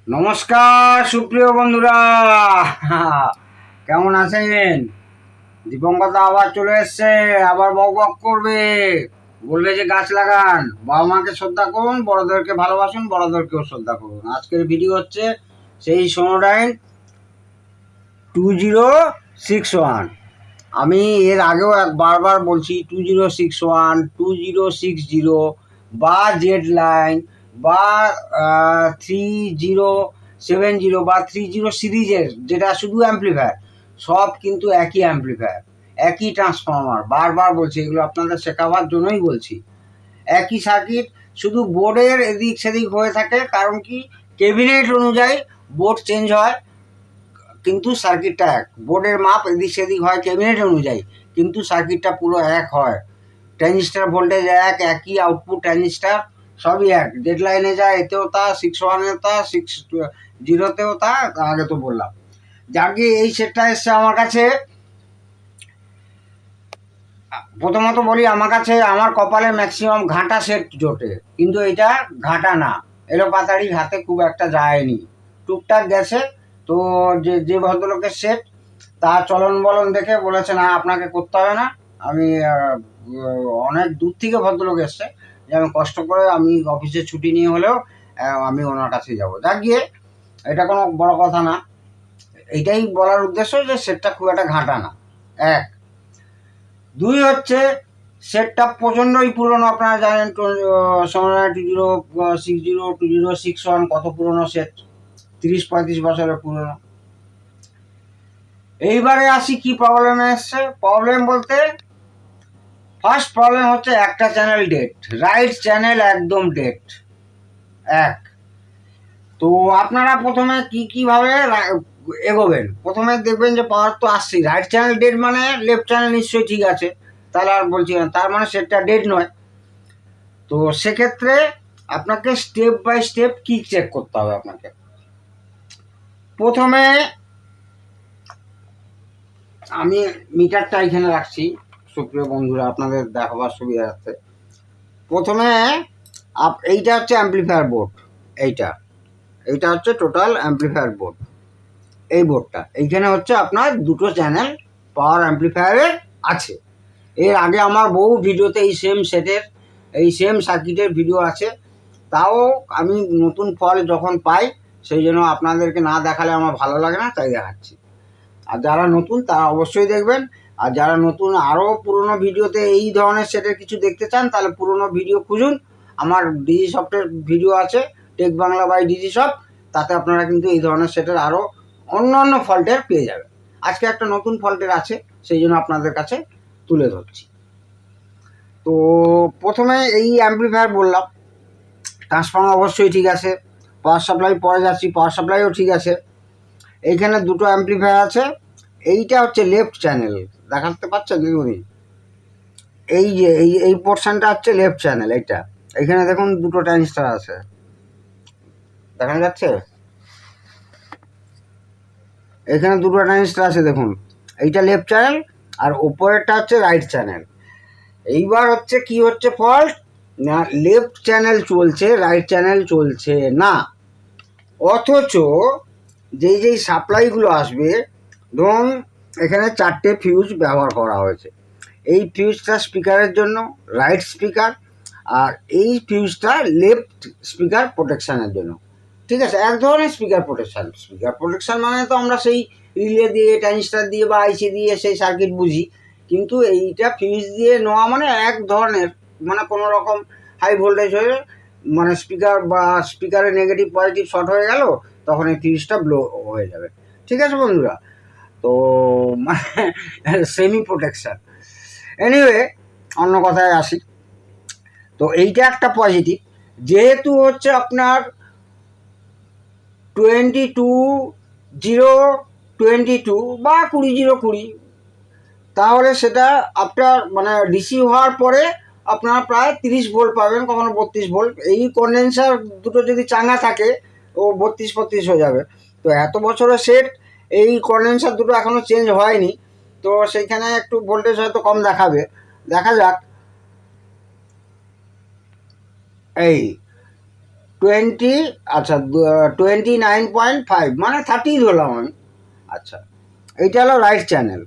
নমস্কার সুপ্রিয় বন্ধুরা, কেমন আছেন? দীপঙ্কর আবার চলে এসছে, আবার বক বক করবে, বলবে যে গাছ লাগান, বাবা মাকে শ্রদ্ধা করুন, বড়দেরকে ভালোবাসুন, বড়দেরকেও শ্রদ্ধা করুন। আজকের ভিডিও হচ্ছে সেই সোনোডাইন 2061। আমি এর আগেও বারবার বলছি 2061, 2060 বা জেড লাইন বা 3070 বা 30 সিরিজের যেটা শুধু অ্যাম্প্লিফায়ার, সব কিন্তু একই অ্যাম্প্লিফায়ার, একই ট্রান্সফর্মার। বারবার বলছি, এগুলো আপনাদের শেখাবার জন্যই বলছি। একই সার্কিট, শুধু বোর্ডের এদিক সেদিক হয়ে থাকে। কারণ কি, ক্যাবিনেট অনুযায়ী বোর্ড চেঞ্জ হয়, কিন্তু সার্কিটটা এক। বোর্ডের মাপ এদিক সেদিক হয় ক্যাবিনেট অনুযায়ী, কিন্তু সার্কিটটা পুরো এক হয়। ট্রানজিস্টার ভোল্টেজ এক, একই আউটপুট ট্রানজিস্টার, সবই এক। ডেড লাইনে যায় এতেও তা, 61-এও তা, 60-তেও তা, আগে তো বললাম। যাকে এই সেটটা এসছে আমার কাছে, প্রথমত বলি, আমার কাছে আমার কপালে ম্যাক্সিমাম ঘাঁটা সেট জোটে, কিন্তু এটা ঘাঁটা না, এলো পাতাড়ি, হাতে খুব একটা যায়নি, টুকটাক গেছে। তো যে ভদ্রলোকের সেট, তার চলন বলন দেখে বলেছে না, আপনাকে করতে হবে না। আমি অনেক দূর থেকে ভদ্রলোক এসছে, যে আমি কষ্ট করে আমি অফিসে ছুটি নিয়ে হলেও আমি ওনার কাছে যাবো। যাক গিয়ে, এটা কোনো বড় কথা না। এইটাই বলার উদ্দেশ্য যে সেটটা খুব একটা ঘাঁটা না, এক। দুই হচ্ছে, সেটটা প্রচণ্ডই পুরনো। আপনারা জানেন সোনার 2060, 2061 কত পুরনো সেট, 30-35 বছরের পুরনো। এইবারে আসি কি প্রবলেমে এসছে। প্রবলেম বলতে, ফার্স্ট প্রবলেম হচ্ছে একটা চ্যানেল ডেড, রাইট চ্যানেল একদম ডেড, এক। তো আপনারা প্রথমে কিভাবে এগোবেন? প্রথমে দেখবেন যে পাওয়ার তো আসছে, রাইট চ্যানেল ডেড মানে লেফট চ্যানেল নিশ্চয়ই ঠিক আছে, তাহলে আর বলছি না, তার মানে সেটটা ডেড নয়। তো সেক্ষেত্রে আপনাকে স্টেপ বাই স্টেপ কি চেক করতে হবে। আপনাকে প্রথমে, আমি মিটারটা এখানে রাখছি সুপ্রিয় বন্ধুরা, আপনাদের দেখাবার সুবিধার্থে। প্রথমে এইটা হচ্ছে অ্যাম্প্লিফায়ার বোর্ড, এইটা হচ্ছে টোটাল অ্যাম্প্লিফায়ার বোর্ড। এই বোর্ডটা এইখানে হচ্ছে আপনার দুটো চ্যানেল পাওয়ার অ্যাম্প্লিফায়ারের আছে। এর আগে আমার বহু ভিডিওতে এই সেম সেটের, এই সেম সার্কিটের ভিডিও আছে। তাও আমি নতুন ফল যখন পাই, সেই জন্য আপনাদেরকে না দেখালে আমার ভালো লাগে না, তাই দেখাচ্ছি। আর যারা নতুন তারা অবশ্যই দেখবেন। আর যারা নতুন আরও পুরনো ভিডিওতে এই ধরনের সেটের কিছু দেখতে চান, তাহলে পুরনো ভিডিও খুঁজুন। আমার ডিজি সফটের ভিডিও আছে, tech Bangla by Digi soft, তাতে আপনারা কিন্তু এই ধরনের সেটের আরও অন্য ফল্টের পেয়ে যাবেন। আজকে একটা নতুন ফল্টের আছে, সেই জন্য আপনাদের কাছে তুলে ধরছি। তো প্রথমে এই অ্যাম্প্লিফায়ার বললাম, ট্রান্সফর্মার অবশ্যই ঠিক আছে, পাওয়ার সাপ্লাই পরে যাচ্ছি, পাওয়ার সাপ্লাইও ঠিক আছে। এইখানে দুটো অ্যাম্প্লিফায়ার আছে। এইটা হচ্ছে লেফট চ্যানেল, দেখাতে পাচ্ছেন দেখুন, এই যে এই পোর্শনটা হচ্ছে লেফট চ্যানেল। এইটা এইখানে দেখুন দুটো ট্রানজিস্টার আছে, দেখা যাচ্ছে, এখানে দুটো ট্রানজিস্টার আছে দেখুন। এইটা লেফট চ্যানেল আর ওপরেরটা হচ্ছে রাইট চ্যানেল। এইবার হচ্ছে কি হচ্ছে ফল্ট না, লেফট চ্যানেল চলছে, রাইট চ্যানেল চলছে না। অথচ যেই সাপ্লাইগুলো আসবে, ধরুন এখানে 4টে ফিউজ ব্যবহার করা হয়েছে। এই ফিউজটা স্পিকারের জন্য, রাইট স্পিকার, আর এই ফিউজটা লেফট স্পিকার প্রোটেকশানের জন্য। ঠিক আছে, এক ধরনের স্পিকার প্রোটেকশান। স্পিকার প্রোটেকশান মানে তো আমরা সেই রিলে দিয়ে, ট্রানজিস্টার দিয়ে বা আইসি দিয়ে সেই সার্কিট বুঝি, কিন্তু এইটা ফিউজ দিয়ে নেওয়া মানে এক ধরনের, মানে কোনো রকম হাই ভোল্টেজ হয়ে, মানে স্পিকার বা স্পিকারের নেগেটিভ পজিটিভ শর্ট হয়ে গেল, তখন এই ফিউজটা ব্লো হয়ে যাবে। ঠিক আছে বন্ধুরা, তো মানে সেমি প্রোটেকশান। এনিওয়ে, অন্য কথায় আসি। তো এইটা একটা পজিটিভ, যেহেতু হচ্ছে আপনার 22-0-22 বা 20-0-20, তাহলে সেটা আপনার মানে ডিসি হওয়ার পরে আপনার প্রায় 30 ভোল্ট পাবেন, কখনো 32 ভোল্ট। এই কন্ডেন্সার দুটো যদি চাঙ্গা থাকে, ও 32-35 হয়ে যাবে। তো এত বছরের সেট, এই কন্ডেন্সার দুটো এখনও চেঞ্জ হয়নি, তো সেইখানে একটু ভোল্টেজ হয়তো কম দেখাবে। দেখা যাক। এই 20, আচ্ছা 29.5 মানে 30 ধরলাম আমি। আচ্ছা, এইটা হলো রাইট চ্যানেল।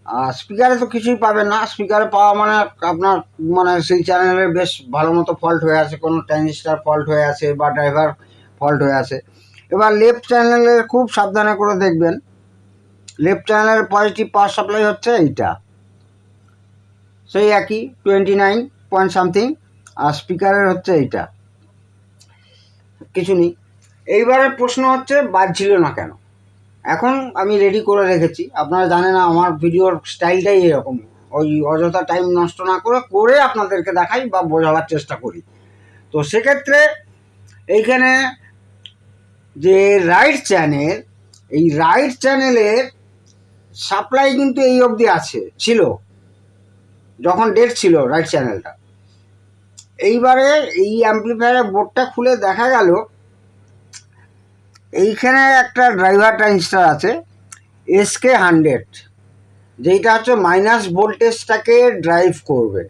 আর স্পিকারে তো কিছুই পাবেন না। স্পিকারে পাওয়া মানে আপনার মানে সেই চ্যানেলের বেশ ভালো মতো ফল্ট হয়ে আছে, কোনো ট্রানজিস্টার ফল্ট হয়ে আছে বা ড্রাইভার ফল্ট হয়ে আছে। এবার লেফট চ্যানেলে খুব সাবধানে করে দেখবেন, লেফট চ্যানেলের পজিটিভ পাওয়ার সাপ্লাই হচ্ছে এইটা, সেই একই 29 পয়েন্ট সামথিং, আর স্পিকারের হচ্ছে এইটা, কিছু নেই। এইবারের প্রশ্ন হচ্ছে বাজছিল না কেন। এখন আমি রেডি করে রেখেছি, আপনারা জানেন আমার ভিডিওর স্টাইলটাই এরকম, ওই অযথা টাইম নষ্ট না করে করে আপনাদেরকে দেখাই বা বোঝাবার চেষ্টা করি। তো সেক্ষেত্রে এইখানে যে রাইট চ্যানেল, এই রাইট চ্যানেলের সাপ্লাই কিন্তু এই অবধি ছিল যখন ডেট ছিল রাইট চ্যানেলটা। এইবারে এই অ্যাম্প্লিফায়ারের বোর্ডটা খুলে দেখা গেল এইখানে একটা ড্রাইভার ট্রানজিস্টার আছে SK100, যেইটা হচ্ছে মাইনাস ভোল্টেজটাকে ড্রাইভ করবে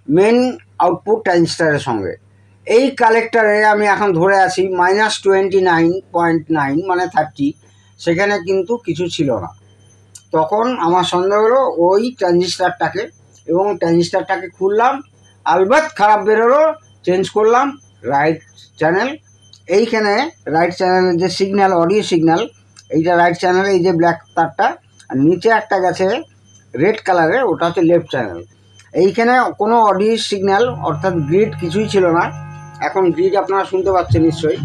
মেন আউটপুট ট্রানজিস্টারের সঙ্গে। এই কালেক্টারে আমি এখন ধরে আছি -29.9 মানে 30, সেখানে কিন্তু কিছু ছিল না। তখন আমার সন্দেহ হলো ওই ট্রানজিস্টারটাকে, এবং ট্রানজিস্টারটাকে খুললাম, আলবাত খারাপ বেরোলো, চেঞ্জ করলাম রাইট চ্যানেল। এইখানে রাইট চ্যানেলের যে সিগন্যাল, অডিও সিগন্যাল, এইটা রাইট চ্যানেলে এই যে ব্ল্যাক তারটা, আর নিচে একটা গেছে রেড কালারের, ওটা হচ্ছে লেফট চ্যানেল। এইখানে কোনো অডিও সিগন্যাল অর্থাৎ গ্রিড কিছুই ছিল না। এখন গ্রিড আপনারা শুনতে পাচ্ছেন নিশ্চয়ই,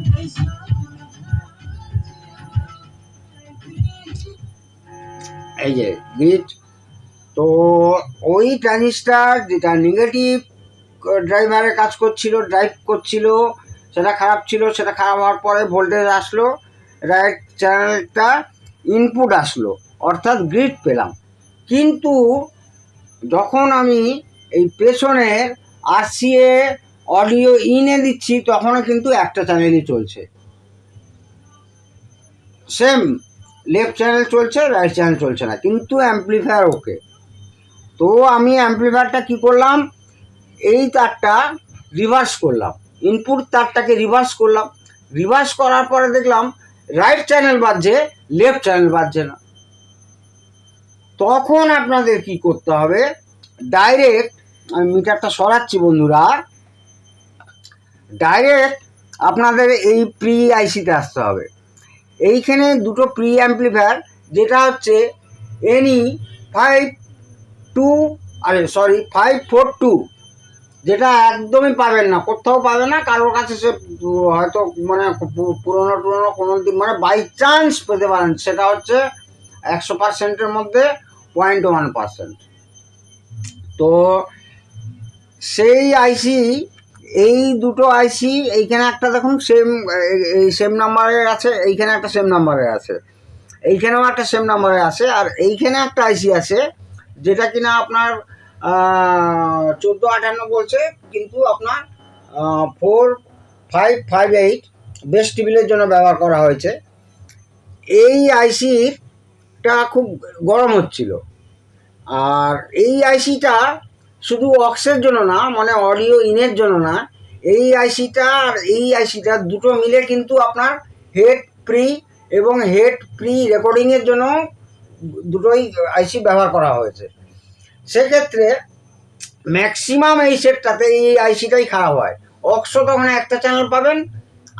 এই যে গ্রিড। তো ওই ট্রানজিস্টার যেটা নেগেটিভ ড্রাইভারের কাজ করছিল, ড্রাইভ করছিল, সেটা খারাপ ছিল। সেটা খারাপ হওয়ার পরে ভোল্টেজ আসলো, রাইট চ্যানেলটা ইনপুট আসলো, অর্থাৎ গ্রিড পেলাম। কিন্তু যখন আমি এই পেছনের RCA অডিও ইনে দিচ্ছি, তখনও কিন্তু একটা চ্যানেলই চলছে, সেম লেফট চ্যানেল চলছে, রাইট চ্যানেল চলছে না, কিন্তু অ্যাম্প্লিফায়ার ওকে। তো আমি অ্যাম্প্লিফায়ারটা কী করলাম, এই তারটা রিভার্স করলাম, ইনপুট তারটাকে রিভার্স করলাম। রিভার্স করার পরে দেখলাম রাইট চ্যানেল বাজছে, লেফট চ্যানেল বাজছে না। তখন আপনাদের কি করতে হবে, ডাইরেক্ট, আমি মিটারটা সরাচ্ছি বন্ধুরা, ডাইরেক্ট আপনাদের এই প্রি আইসিতে আসতে হবে। এইখানে দুটো প্রি অ্যাম্প্লিফায়ার, যেটা হচ্ছে NE542, যেটা একদমই পাবেন না, কোথাও পাবে না কারোর কাছে। সে হয়তো মানে পুরোনো কোনো দিন মানে বাই চান্স পেতে পারেন, সেটা হচ্ছে 100%-এর মধ্যে 0.1%। তো সেই আইসি, এই দুটো আইসি, এইখানে একটা দেখুন সেম নাম্বারের আছে, এইখানে একটা সেম নাম্বারের আছে, এইখানেও একটা সেম নাম্বারের আছে, আর এইখানে একটা আইসি আছে যেটা কিনা আপনার 1458 বলছে, কিন্তু আপনার 4558 বেস টেবিলের জন্য ব্যবহার করা হয়েছে। এই আইসিটা খুব গরম হচ্ছিল, আর এই আইসিটা শুধু অক্সের জন্য না, মানে অডিও ইনের জন্য না, এই আইসিটা আর এই আইসিটা দুটো মিলে কিন্তু আপনার হেড প্রি এবং হেড প্রি রেকর্ডিংয়ের জন্য দুটোই আইসি ব্যবহার করা হয়েছে। সেক্ষেত্রে ম্যাক্সিমাম এই সেটটাতে এই আইসিটাই খারাপ হয়। অক্স তো ওখানে একটা চ্যানেল পাবেন।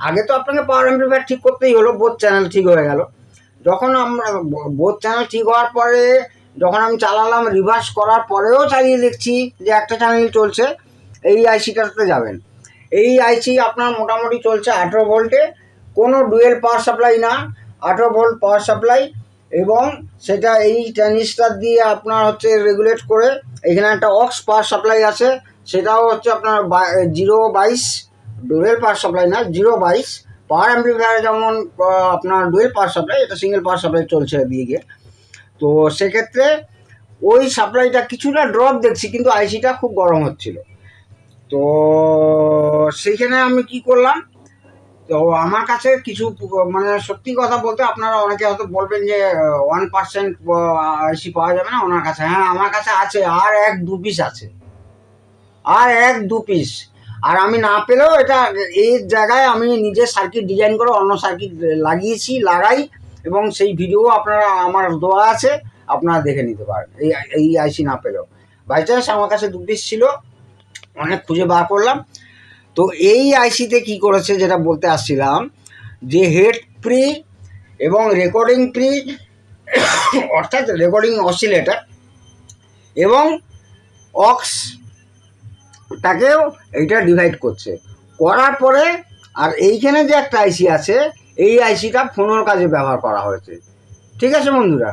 আগে তো আপনাকে পাওয়ার অ্যাম্প্লিফায়ার ঠিক করতেই হলো, বোথ চ্যানেল ঠিক হয়ে গেল। যখন আমরা বোথ চ্যানেল ঠিক হওয়ার পরে যখন আমি চালালাম, রিভার্স করার পরেও চালিয়ে দেখছি যে একটা চ্যানেলই চলছে, এই আইসিটাতে যাবেন। এই আইসি আপনার মোটামুটি চলছে 18 ভোল্টে, কোনো ডুয়েল পাওয়ার সাপ্লাই না, 18 ভোল্ট পাওয়ার সাপ্লাই, এবং সেটা এই ট্রানজিস্টার দিয়ে আপনার হচ্ছে রেগুলেট করে। এখানে একটা অক্স পাওয়ার সাপ্লাই আছে, সেটাও হচ্ছে আপনার 022, ডুয়েল পাওয়ার সাপ্লাই না, 022। পাওয়ার অ্যাম্প্লিফায়ারে যেমন আপনার ডুয়েল পাওয়ার সাপ্লাই, এটা সিঙ্গেল পাওয়ার সাপ্লাই চলছে এদিকে। তো সেক্ষেত্রে ওই সাপ্লাইটা কিছুটা ড্রপ দেখছি, কিন্তু আইসিটা খুব গরম হচ্ছিল। তো সেইখানে আমি কি করলাম, তো আমার কাছে কিছু মানে সত্যি কথা বলতে, আপনারা অনেকে হয়তো বলবেন যে 1% আইসি পাওয়া যাবে না ওনার কাছে। হ্যাঁ, আমার কাছে আছে, আর 1-2 পিস আছে, আর 1-2 পিস। আর আমি না পেলেও এটা এই জায়গায় আমি নিজে সার্কিট ডিজাইন করে অন্য সার্কিট লাগাই, এবং সেই ভিডিও আপনারা আমার দেওয়া আছে, আপনারা দেখে নিতে পারেন। এই আইসি না পেলেও বাই চান্স আমার কাছে 2 পিস ছিল, অনেক খুঁজে বার করলাম। তো এই আইসিতে কি করেছে যেটা বলতে আসছিলাম, যে হেড ফ্রি এবং রেকর্ডিং ফ্রি অর্থাৎ রেকর্ডিং অসিলেটর এবং অক্সটাকেও এইটা ডিভাইড করছে, করার পরে আর এইখানে যে একটা আইসি আছে, এই আইসিটা ফোনের কাজে ব্যবহার করা হয়েছে। ঠিক আছে বন্ধুরা,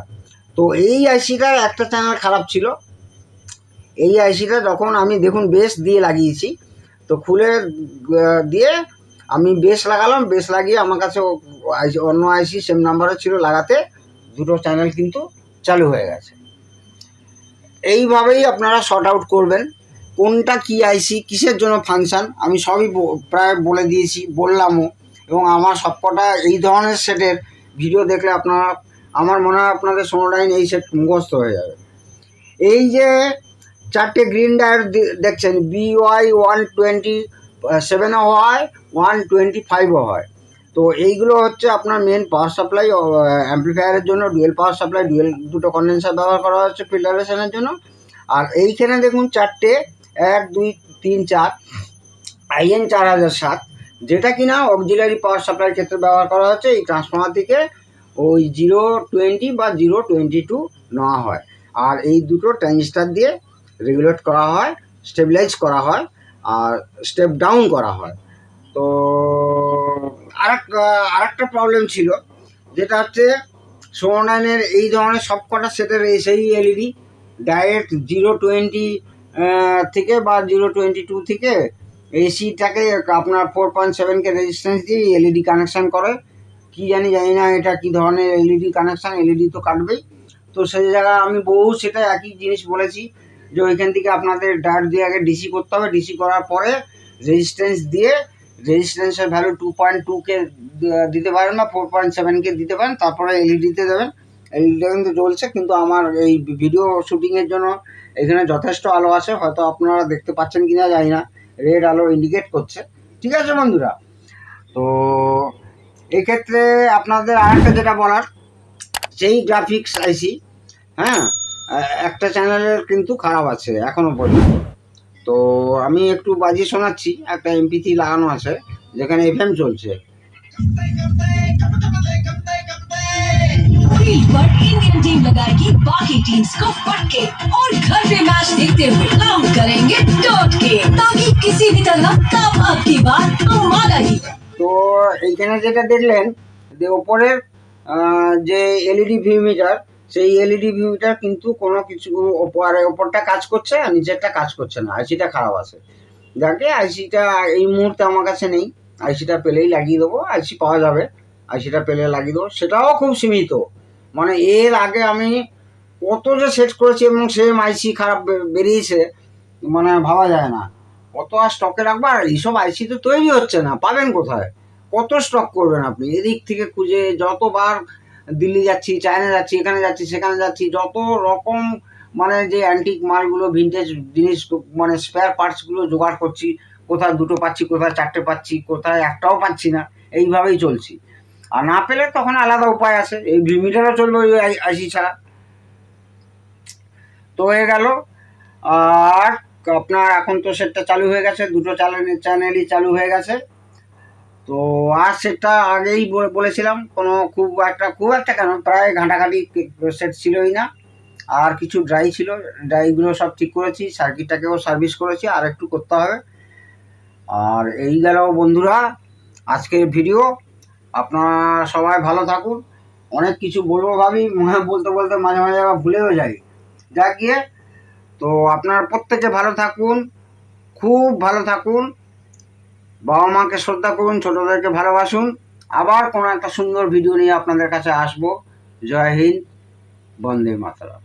তো এই আইসিটার একটা চ্যানেল খারাপ ছিল। এই আইসিটা যখন আমি দেখুন বেস দিয়ে লাগিয়েছি, তো খুলে দিয়ে আমি বেস লাগালাম, বেস লাগিয়ে আমার কাছে অন্য আইসি সেম নাম্বারে ছিল লাগাতে, দুটো চ্যানেল কিন্তু চালু হয়ে গেছে। এইভাবেই আপনারা শর্ট আউট করবেন কোনটা কি আইসি কিসের জন্য ফাংশান, আমি সবই প্রায় বলে দিয়েছি, বললামও। এবং আমার সবকটা এই ধরনের সেটের ভিডিও দেখলে আপনারা, আমার মনে হয় আপনাদের সোনোডাইন এই সেট মুখস্থ হয়ে যাবে। এই যে 4টে গ্রিন ডায়োড দেখছেন, BY 127ও হয়, 125ও হয়। তো এইগুলো হচ্ছে আপনার মেন পাওয়ার সাপ্লাই অ্যাম্প্লিফায়ারের জন্য, ডুয়েল পাওয়ার সাপ্লাই, ডুয়েল দুটো কন্ডেন্সার ব্যবহার করা হচ্ছে ফিল্টারেশনের জন্য। আর এইখানে দেখুন 4টে 1 2 3 4 IN 4007, যেটা কিনা অক্সিলারি পাওয়ার সাপ্লাইয়ের ক্ষেত্রে ব্যবহার করা হচ্ছে। এই ট্রান্সফর্মার থেকে ওই 020 বা 022 নেওয়া হয়, আর এই দুটো ট্রানজিস্টার দিয়ে রেগুলেট করা হয়, স্টেবিলাইজ করা হয়, আর স্টেপ ডাউন করা হয়। তো আরেকটা প্রবলেম ছিল, যেটা হচ্ছে সোনোডাইনের এই ধরনের সবকটা সেটের সেই এলইডি ডাইরেক্ট 020 থেকে বা 022 থেকে এসিটাকে আপনার 4.7K রেজিস্ট্যান্স দিয়ে এলইডি কানেকশান করে। কি জানি না এটা কি ধরনের এলইডি কানেকশান, এলইডি তো কাটবেই। তো সেই জায়গায় আমি বহু সেটা একই জিনিস বলেছি, যে ওইখান থেকে আপনাদের ডায়োড দিয়ে আগে ডিসি করতে হবে, ডিসি করার পরে রেজিস্ট্যান্স দিয়ে, রেজিস্ট্যান্সের ভ্যালু 2.2K দিতে পারেন বা 4.7K দিতে পারেন, তারপরে এলইডিতে দেবেন। এলইডিটা কিন্তু জ্বলছে, কিন্তু আমার এই ভিডিও শ্যুটিংয়ের জন্য এখানে যথেষ্ট আলো আছে, হয়তো আপনারা দেখতে পাচ্ছেন কিনা জানি না, রেড আলো ইন্ডিকেট করছে। ঠিক আছে বন্ধুরা, তো এক্ষেত্রে আপনাদের আরেকটা যেটা বলার, সেই গ্রাফিক্স আইসি, হ্যাঁ, একটা চ্যানেলের কিন্তু খারাপ আছে এখনো পর্যন্ত। তো আমি একটু বাজিয়ে শোনাচ্ছি, একটা MP3 লাগানো আছে যেখানে FM চলছে। फील्ड पर इंडियन टीम लगाएगी बाकी टीम्स को फटके और घर पे मैच देखते हुए काउंट करेंगे डॉट के, ताकि किसी भी तरह काम आपकी बात हमारा ही। তো এইখানে যেটা দেখলেন যে ওপরের যে এলইডি ভিউ মিটার, সেই এলইডি ভিউ মিটার কিন্তু কোনো কিছু ওপরটা কাজ করছে আর নিচেরটা কাজ করছে না, আইসিটা খারাপ আছে। যাকে আইসিটা এই মুহূর্তে আমার কাছে নেই, আইসিটা পেলেই লাগিয়ে দেবো, আইসি পাওয়া যাবে, আইসিটা পেলে লাগিয়ে দেবো। সেটাও খুব সীমিত, মানে এর আগে আমি কত যে সেট করেছি এবং সেম আইসি খারাপ বেরিয়েছে, মানে ভাবা যায় না। কত আর স্টকে রাখবো, আর এইসব আইসি তো তৈরি হচ্ছে না, পাবেন কোথায়, কত স্টক করবেন আপনি? এদিক থেকে খুঁজে, যতবার দিল্লি যাচ্ছি, চায়না যাচ্ছি, এখানে যাচ্ছি, সেখানে যাচ্ছি, যত রকম মানে যে অ্যান্টিক মালগুলো, ভিনটেজ জিনিস, মানে স্পেয়ার পার্টসগুলো জোগাড় করছি, কোথায় 2টো পাচ্ছি, কোথায় 4টে পাচ্ছি, কোথায় একটাও পাচ্ছি না, এইভাবেই চলছি। আর না পেলে তখন আলাদা উপায় আছে, এই ভিমিটারও চলবে ওই আইসি ছাড়া। তো হয়ে গেল। আর আপনার এখন তো সেটটা চালু হয়ে গেছে, দুটো চ্যানেলই চালু হয়ে গেছে। তো আর সেটটা আগেই বলেছিলাম, কোনো খুব একটা কেন, প্রায় ঘাঁটাঘাঁটি সেট ছিলই না, আর কিছু ড্রাই ছিল, ড্রাইগুলো সব ঠিক করেছি, সার্কিটটাকেও সার্ভিস করেছি, আর একটু করতে হবে। আর এই গেল বন্ধুরা আজকের ভিডিও। আপনারা সবাই ভালো থাকুন। অনেক কিছু বলবো ভাবি, বলতে বলতে মাঝে মাঝে আবার ভুলেও যাই, যা গিয়ে। তো আপনারা প্রত্যেকে ভালো থাকুন, খুব ভালো থাকুন, বাবা মাকে শ্রদ্ধা করুন, ছোটদেরকে ভালোবাসুন। আবার কোনো একটা সুন্দর ভিডিও নিয়ে আপনাদের কাছে আসবো। জয় হিন্দ, বন্দে মাতরম।